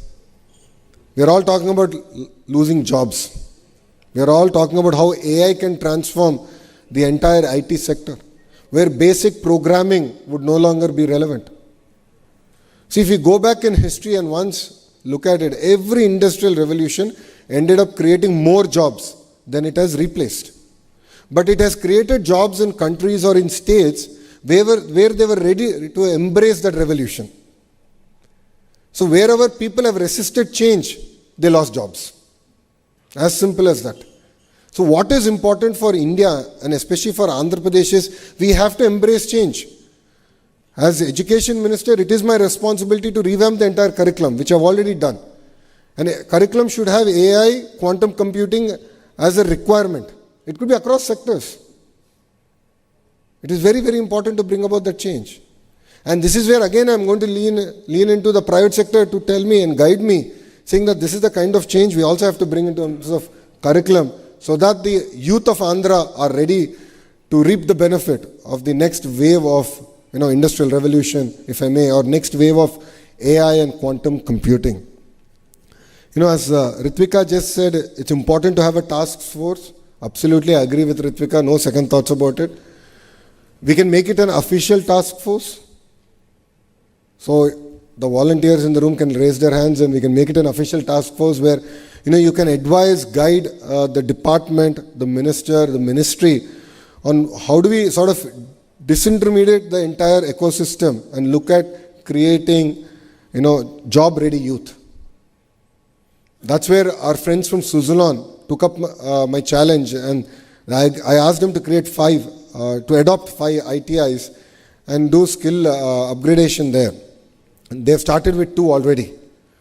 We're all talking about losing jobs. We're all talking about how AI can transform the entire IT sector, where basic programming would no longer be relevant. See, if you go back in history and once look at it, every industrial revolution ended up creating more jobs than it has replaced. But it has created jobs in countries or in states where they were ready to embrace that revolution. So wherever people have resisted change, they lost jobs. As simple as that. So what is important for India and especially for Andhra Pradesh is we have to embrace change. As Education Minister, it is my responsibility to revamp the entire curriculum, which I have already done. And a curriculum should have AI, quantum computing as a requirement. It could be across sectors. It is very, very important to bring about that change. And this is where again I am going to lean into the private sector to tell me and guide me, saying that this is the kind of change we also have to bring in terms of curriculum, so that the youth of Andhra are ready to reap the benefit of the next wave of industrial revolution, if I may, or next wave of AI and quantum computing. As Ritvika just said, it's important to have a task force. Absolutely, I agree with Ritvika, no second thoughts about it. We can make it an official task force. So the volunteers in the room can raise their hands and we can make it an official task force where you can advise, guide the department, the minister, the ministry on how do we sort of disintermediate the entire ecosystem and look at creating job-ready youth. That's where our friends from Suzlon took up my challenge, and I asked them to create to adopt 5 ITIs and do skill upgradation there. And they've started with 2 already,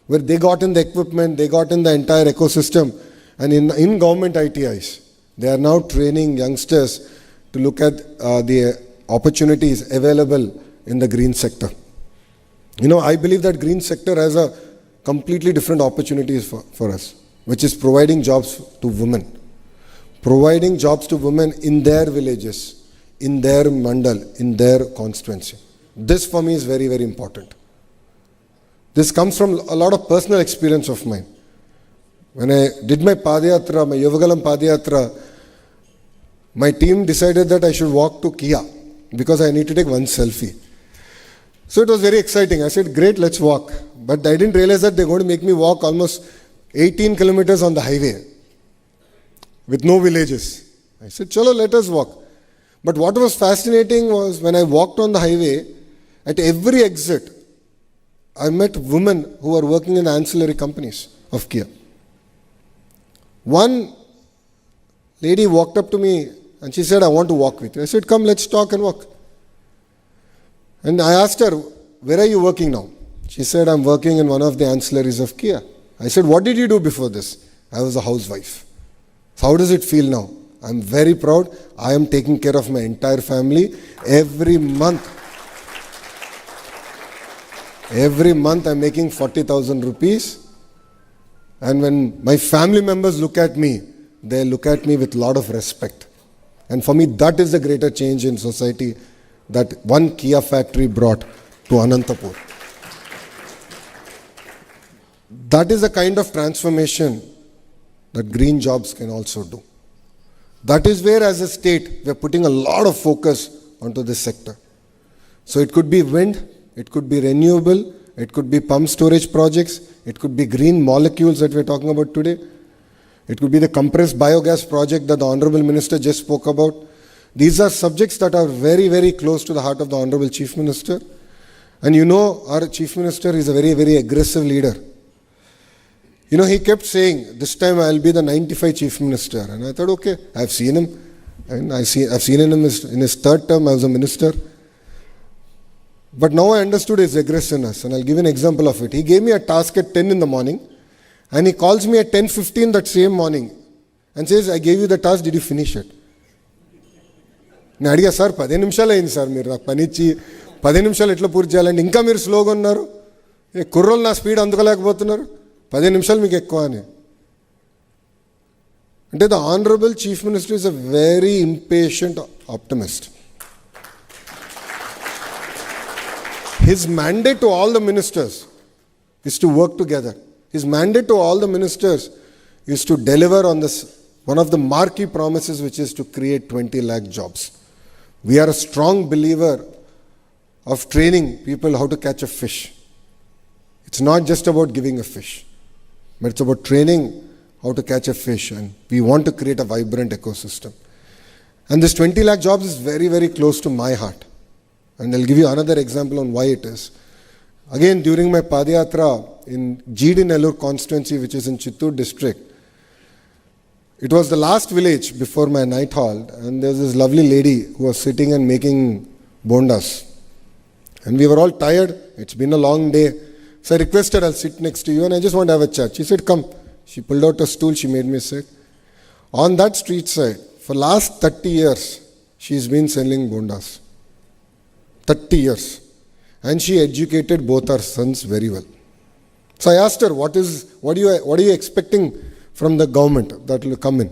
where they got in the equipment, they got in the entire ecosystem, and in government ITIs, they are now training youngsters to look at the opportunities available in the green sector. I believe that green sector has a completely different opportunities for us, which is providing jobs to women. Providing jobs to women in their villages, in their mandal, in their constituency. This for me is very, very important. This comes from a lot of personal experience of mine. When I did my Padayatra, my Yuvagalam Padayatra, my team decided that I should walk to Kia because I need to take one selfie. So it was very exciting. I said, great, let's walk. But I didn't realize that they're going to make me walk almost 18 kilometers on the highway with no villages. I said, chalo, let us walk. But what was fascinating was when I walked on the highway, at every exit, I met women who are working in ancillary companies of Kia. One lady walked up to me and she said, I want to walk with you. I said, come, let's talk and walk. And I asked her, where are you working now? She said, I'm working in one of the ancillaries of Kia. I said, what did you do before this? I was a housewife. So how does it feel now? I'm very proud. I am taking care of my entire family every month. Every month I'm making 40,000 rupees. And when my family members look at me, they look at me with a lot of respect. And for me, that is the greater change in society that one Kia factory brought to Anantapur. That is the kind of transformation that green jobs can also do. That is where, as a state, we are putting a lot of focus onto this sector. So it could be wind, it could be renewable, it could be pump storage projects, it could be green molecules that we are talking about today. It could be the compressed biogas project that the Honorable Minister just spoke about. These are subjects that are very, very close to the heart of the Honorable Chief Minister. And you know, our Chief Minister is a very, very aggressive leader. You know, he kept saying, this time I'll be the 95 Chief Minister. And I thought, okay, I've seen him. And I've seen him in his third term as a minister. But now I understood his aggressiveness. And I'll give an example of it. He gave me a task at 10 in the morning. And he calls me at 10:15 that same morning. And says, I gave you the task, did you finish it? నేను అడిగా sir 10 నిమిషాలు అయింది sir మీరు నాకు పని ఇచ్చి 10 నిమిషాలు ఎట్లా పూర్తి చేయాలంటే ఇంకా మీరు స్లోగా ఉన్నారు కుర్రోళ్ళు నా స్పీడ్ అందుకోలేకపోతున్నారు 10 నిమిషాలు మీకు ఎక్కువ అని అంటే the honourable chief minister is a very impatient optimist his mandate to all the ministers is to work together his mandate to all the ministers is to deliver on this one of the marquee promises, which is to create 20 lakh jobs. We are a strong believer of training people how to catch a fish. It's not just about giving a fish, but it's about training how to catch a fish. And we want to create a vibrant ecosystem. And this 20 lakh jobs is very, very close to my heart. And I'll give you another example on why it is. Again, during my Padayatra in GD Nellore constituency, which is in Chittoor district, it was the last village before my night halt, and there was this lovely lady who was sitting and making bondas. And we were all tired. It's been a long day. So I requested, I'll sit next to you and I just want to have a chat. She said, come. She pulled out a stool. She made me sit. On that street side, for last 30 years, she's been selling bondas. 30 years. And she educated both our sons very well. So I asked her, what are you expecting from the government that will come in?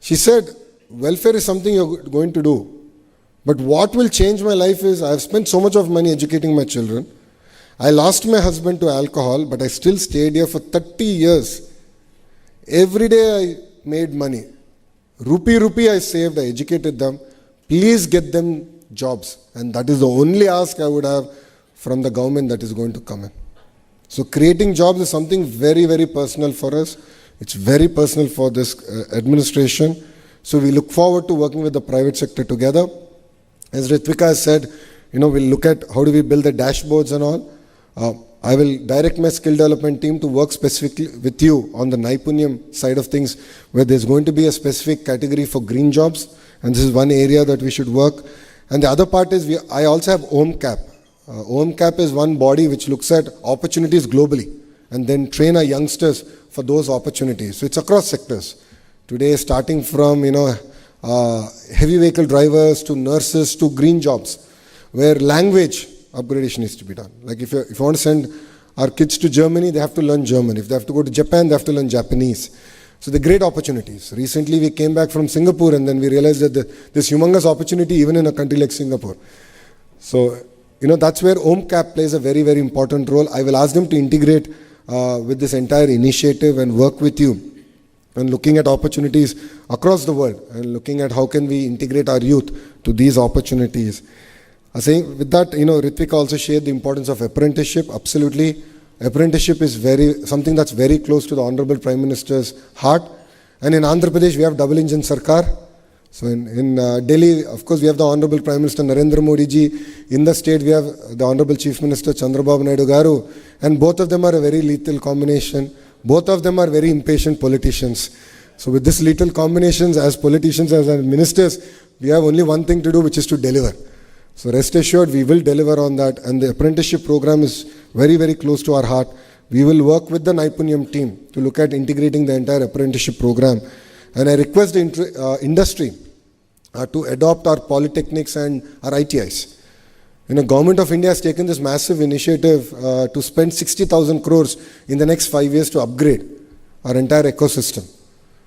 She said, welfare is something you're going to do. But what will change my life is, I have spent so much of money educating my children. I lost my husband to alcohol, but I still stayed here for 30 years. Every day I made money. Rupee I saved, I educated them. Please get them jobs. And that is the only ask I would have from the government that is going to come in. So creating jobs is something very, very personal for us. It's very personal for this administration. So we look forward to working with the private sector together. As Ritvika has said, we'll look at how do we build the dashboards and all. I will direct my skill development team to work specifically with you on the Naipunyam side of things, where there's going to be a specific category for green jobs. And this is one area that we should work. And the other part is, I also have OMCAP. OMCAP is one body which looks at opportunities globally and then train our youngsters for those opportunities. So it's across sectors. Today, starting from, heavy vehicle drivers to nurses to green jobs, where language upgradation needs to be done. Like if you want to send our kids to Germany, they have to learn German. If they have to go to Japan, they have to learn Japanese. So the great opportunities. Recently, we came back from Singapore and then we realized that this humongous opportunity even in a country like Singapore. So, that's where OMCAP plays a very, very important role. I will ask them to integrate with this entire initiative and work with you and looking at opportunities across the world and looking at how can we integrate our youth to these opportunities. I think with that, Ritvika also shared the importance of apprenticeship. Absolutely. Apprenticeship is something that's very close to the Honorable Prime Minister's heart. And in Andhra Pradesh, we have double engine Sarkar. So in Delhi, of course, we have the Honorable Prime Minister Narendra Modi ji. In the state, we have the Honorable Chief Minister Chandrababu Naidu Garu. And both of them are a very lethal combination. Both of them are very impatient politicians. So with this lethal combinations, as politicians, as ministers, we have only one thing to do, which is to deliver. So rest assured, we will deliver on that. And the apprenticeship program is very, very close to our heart. We will work with the Naipunyam team to look at integrating the entire apprenticeship program. And I request the industry to adopt our polytechnics and our ITIs. Government of India has taken this massive initiative to spend 60,000 crores in the next 5 years to upgrade our entire ecosystem.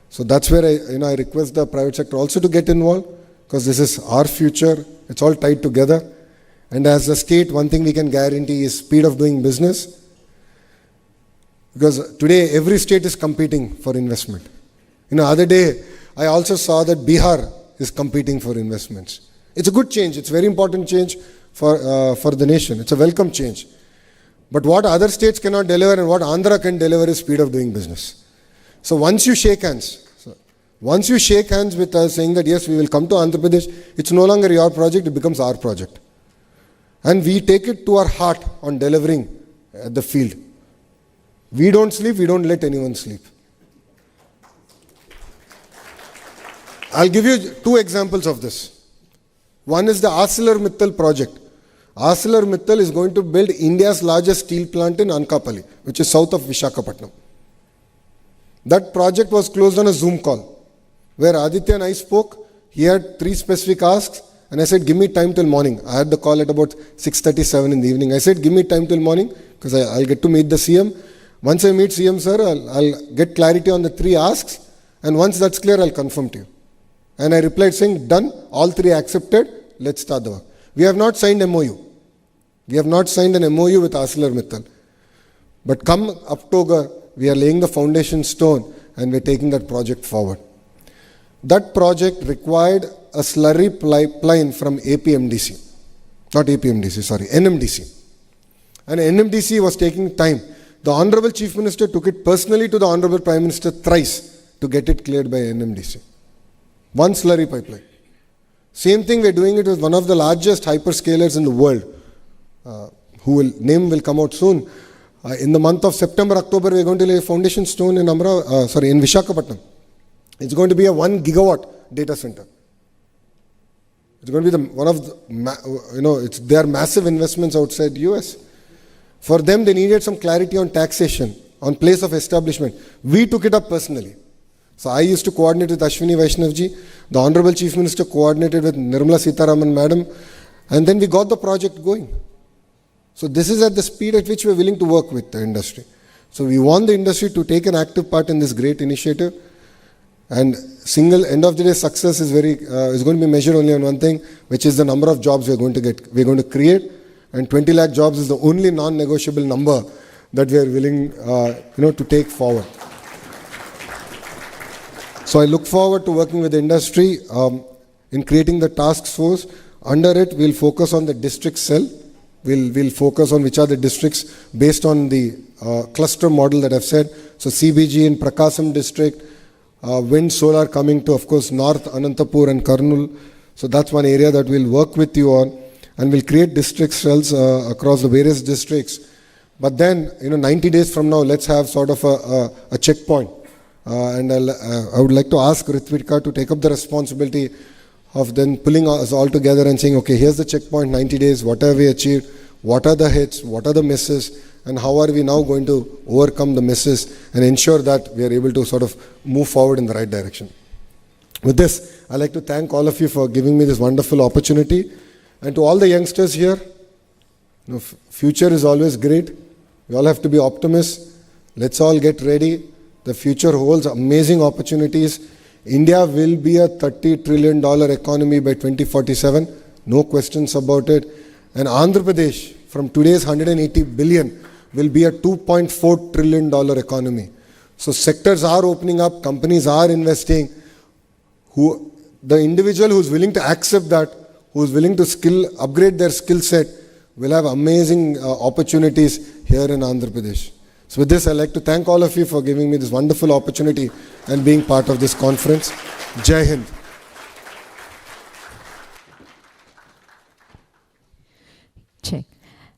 So that's where I request the private sector also to get involved, because this is our future. It's all tied together. And as a state, one thing we can guarantee is speed of doing business. Because today, every state is competing for investment. Other day, I also saw that Bihar is competing for investments. It's a good change. It's a very important change for the nation. It's a welcome change. But what other states cannot deliver and what Andhra can deliver is speed of doing business. So once you shake hands with us saying that yes, we will come to Andhra Pradesh, it's no longer your project, it becomes our project. And we take it to our heart on delivering at the field. We don't sleep, we don't let anyone sleep. I'll give you 2 examples of this. One is the ArcelorMittal project. ArcelorMittal is going to build India's largest steel plant in Anakapalli, which is south of Visakhapatnam. That project was closed on a Zoom call, where Aditya and I spoke. He had 3 specific asks, and I said, give me time till morning. I had the call at about 6:37 in the evening. I said, give me time till morning, because I'll get to meet the CM. Once I meet CM, sir, I'll get clarity on the 3 asks, and once that's clear, I'll confirm to you. And I replied saying, done, all 3 accepted, let's start the work. We have not signed MOU. We have not signed an MOU with ArcelorMittal. But come October, we are laying the foundation stone and we're taking that project forward. That project required a slurry pipeline from NMDC. And NMDC was taking time. The Honorable Chief Minister took it personally to the Honorable Prime Minister thrice to get it cleared by NMDC. 1 slurry pipeline. Same thing, we're doing it with one of the largest hyperscalers in the world, name will come out soon. In the month of September, October, we're going to lay a foundation stone in Visakhapatnam. It's going to be a 1 gigawatt data center. It's going to be they are massive investments outside US. For them, they needed some clarity on taxation, on place of establishment. We took it up personally. So I used to coordinate with Ashwini Vaishnavji. The Honorable Chief Minister coordinated with Nirmala Sitharaman Madam. And then we got the project going. So this is at the speed at which we are willing to work with the industry. So we want the industry to take an active part in this great initiative. And end of the day success is going to be measured only on one thing, which is the number of jobs we're going to create. And 20 lakh jobs is the only non-negotiable number that we are willing to take forward. So I look forward to working with the industry in creating the task force. Under it, we'll focus on the district cell. We'll focus on which are the districts based on the cluster model that I've said. So CBG in Prakasam district, wind, solar coming to, of course, North, Anantapur and Kurnool. So that's one area that we'll work with you on. And we'll create district cells across the various districts. But then, 90 days from now, let's have sort of a checkpoint. And I would like to ask Ritvika to take up the responsibility of then pulling us all together and saying, okay, here's the checkpoint, 90 days, what have we achieved, what are the hits, what are the misses, and how are we now going to overcome the misses and ensure that we are able to sort of move forward in the right direction. With this, I'd like to thank all of you for giving me this wonderful opportunity. And to all the youngsters here, future is always great. We all have to be optimists. Let's all get ready. The future holds amazing opportunities. India will be a $30 trillion economy by 2047. No questions about it. And Andhra Pradesh, from today's 180 billion, will be a $2.4 trillion economy. So sectors are opening up, companies are investing. The individual who's willing to accept that, who's willing to upgrade their skill set, will have amazing opportunities here in Andhra Pradesh. So with this, I'd like to thank all of you for giving me this wonderful opportunity and being part of this conference. Jai Hind.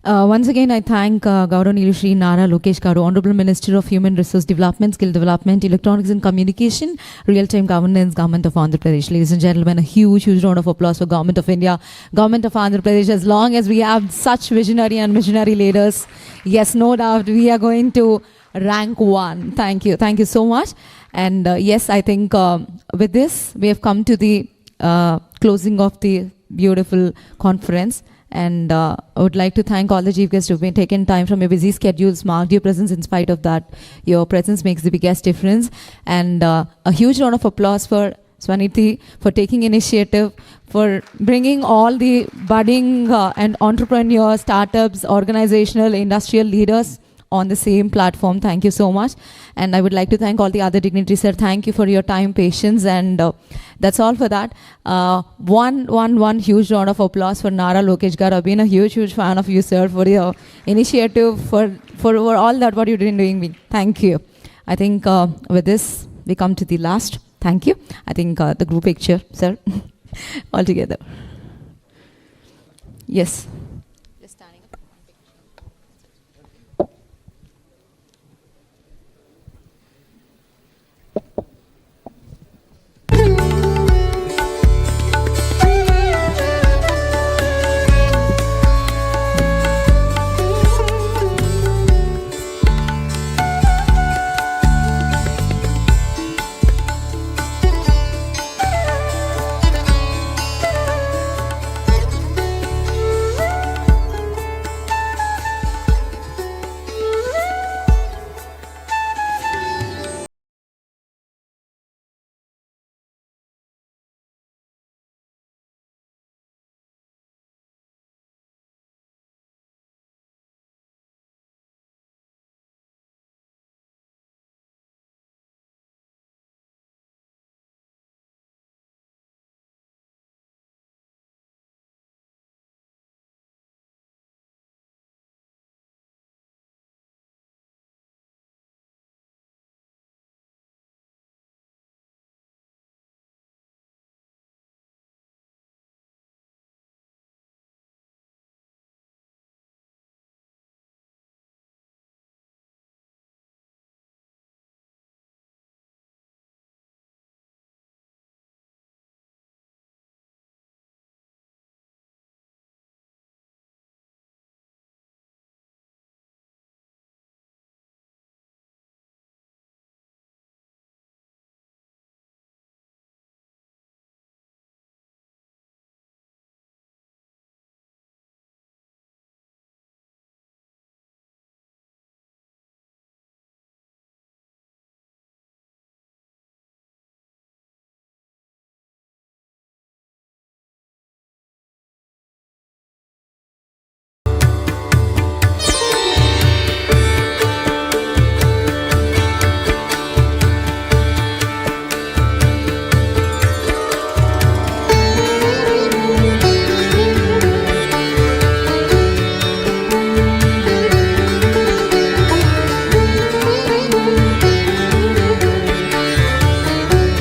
Once again, I thank Gauravanilu Shri Nara Lokesh Garu, Honorable Minister of Human Resource Development, Skill Development, Electronics and Communication, Real-Time Governance, Government of Andhra Pradesh. Ladies and gentlemen, a huge round of applause for Government of India, Government of Andhra Pradesh. As long as we have such visionary leaders, yes, no doubt, we are going to rank one. Thank you so much. And yes, I think with this, we have come to the closing of the beautiful conference. And I would like to thank all the chief guests who have been taken time from your busy schedules, marked your presence. In spite of that, your presence makes the biggest difference. And a huge round of applause for Swaniti for taking initiative, for bringing all the budding and entrepreneurs, startups, organizational, industrial leaders on the same platform. Thank you so much. And I would like to thank all the other dignitaries, sir. Thank you for your time, patience, and that's all for that. One huge round of applause for Nara Lokesh Garu. I've been a huge fan of you, sir, for your initiative, for all that what you've been doing. Thank you. I think with this, we come to the last. Thank you. I think the group picture, sir, all together. Yes.